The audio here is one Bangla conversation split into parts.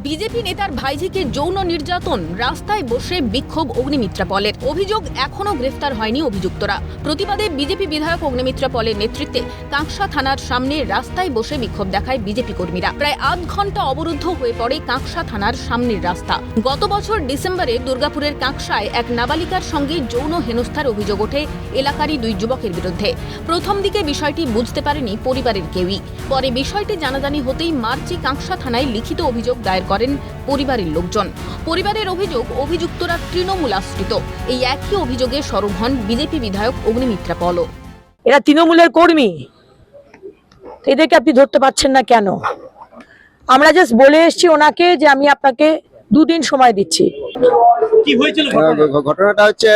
বিজেপি নেতার ভাইঝিকে যৌন নির্যাতন, রাস্তায় বসে বিক্ষোভ অগ্নিমিত্রা পলের। অভিযোগ এখনো গ্রেফতার হয়নি অভিযুক্তরা। প্রতিবাদে বিজেপি বিধায়ক অগ্নিমিত্রা পলের নেতৃত্বে কাঁকসা থানার সামনে রাস্তায় বসে বিক্ষোভ দেখায় বিজেপি কর্মীরা। প্রায় আধ ঘন্টা অবরুদ্ধ হয়ে পড়ে কাঁকসা থানার সামনের রাস্তা। গত বছর ডিসেম্বরে দুর্গাপুরের কাঁকসায় এক নাবালিকার সঙ্গে যৌন হেনস্থার অভিযোগ ওঠে এলাকারই দুই যুবকের বিরুদ্ধে। প্রথম দিকে বিষয়টি বুঝতে পারেনি পরিবারের কেউই। পরে বিষয়টি জানাজানি হতেই মার্চে কাঁকসা থানায় লিখিত অভিযোগ দায়ের করেন পরিবারের লোকজন। পরিবারের অভিযোগ, অভিযুক্তরা তৃণমূল আশ্রিত। এই একই অভিযোগে সরব হন বিজেপি বিধায়ক অগ্নিমিত্রা পলও। এরা তৃণমূলের কর্মী, এদেরকে আপনি ধরতে পারছেন না কেন? আমরা জাস্ট বলে এসেছি ওনাকে যে আমি আপনাকে 2 দিন সময় দিচ্ছি। কি হয়েছিল? ঘটনাটা হচ্ছে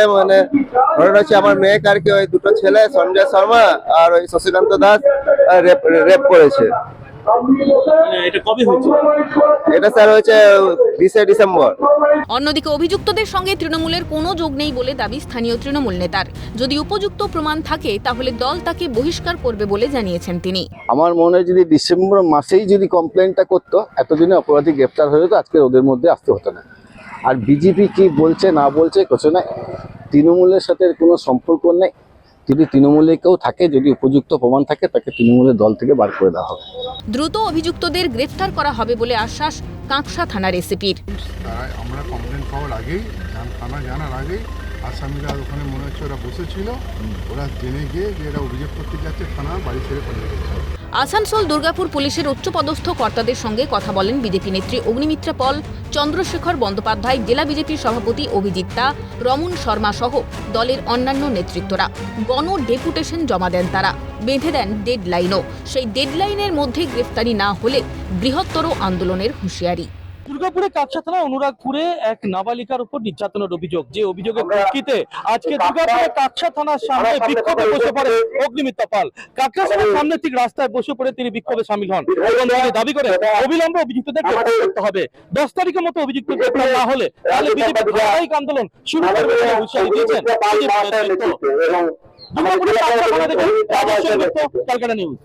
আমার মেয়েকে আর কি ওই দুটো ছেলে সঞ্জয় শর্মা আর ওই শশীকান্ত দাস রেপ করেছে। এটা কবে হয়েছে? এটা স্যার হয়েছে 20 ডিসেম্বর। অন্যদিকে অভিযুক্তদের সঙ্গে তৃণমূলের কোনো যোগ নেই বলে দাবি স্থানীয় তৃণমূল নেতার। যদি উপযুক্ত প্রমাণ থাকে তাহলে দল তাকে বহিষ্কার করবে বলে জানিয়েছেন তিনি। আমার মনে হয় যদি ডিসেম্বর মাসেই যদি কমপ্লেনটা করতো, এতদিনে অপরাধী গ্রেপ্তার হয়ে যেত, আজকে ওদের মধ্যে আসতে হতো না। আর বিজেপি কি বলছে না বলছে কিছু না, তৃণমূলের সাথে কোনো সম্পর্ক নেই। যদি তৃণমূলে কেউ থাকে, যদি উপযুক্ত প্রমাণ থাকে, তাকে তৃণমূলের দল থেকে বার করে দেওয়া হবে। দ্রুত অভিযুক্তদের গ্রেফতার করা হবে বলে আশ্বাস কাঁকসা থানার এসিপির। আমরা কমপ্লেন পাওয়ার আগেই, থানা জানার আগেই আসামিরা ওখানে মনে হচ্ছে ওরা বসেছিল, ওরা জেনে গিয়ে যে এরা অভিযোগ করতে যাচ্ছে, থানা বাড়ি ছেড়ে পালিয়ে গেছে। আসানসোল দুর্গাপুর পুলিশের উচ্চপদস্থ কর্তাদের সঙ্গে কথা বলেন বিজেপি নেত্রী অগ্নিমিত্রা পল, চন্দ্রশেখর বন্দ্যোপাধ্যায়, জেলা বিজেপির সভাপতি অভিজিৎ দা, রমন শর্মা সহ দলের অন্যান্য নেতৃত্বরা। গণ ডেপুটেশন জমা দেন তারা, বেঁধে দেন ডেডলাইনও। সেই ডেডলাইনের মধ্যে গ্রেফতারি না হলে বৃহত্তর আন্দোলনের হুঁশিয়ারি। দুর্গাপুরে কাঁকসা থানা অনুরাগপুরে এক নাবালিকার উপর নির্যাতনের অভিযোগ, যে অভিযোগের প্রেক্ষিতে আজকে দুর্গাপুরে কাঁকসা থানার সামনে বিক্ষোভে বসে পড়ে অগ্নিমিত্রা পাল। কাঁকসা থানার সামনে ঠিক রাস্তায় বসে পড়ে তিনি বিক্ষোভে সামিল হন এবং তিনি দাবি করে অবিলম্বে অভিযুক্তদের গ্রেফতার করতে হবে। 10 তারিখের মতো অভিযুক্ত গ্রেফতার না হলে তাহলে বিজেপি ধারাবাহিক আন্দোলন শুরু করবে বলে হুঁশিয়ারি দিয়েছেন বিজেপি নেতৃত্ব। দুর্গাপুরে কাঁকসা থানা থেকে রাজেশ সেনগুপ্ত, ক্যালকাটা নিউজ।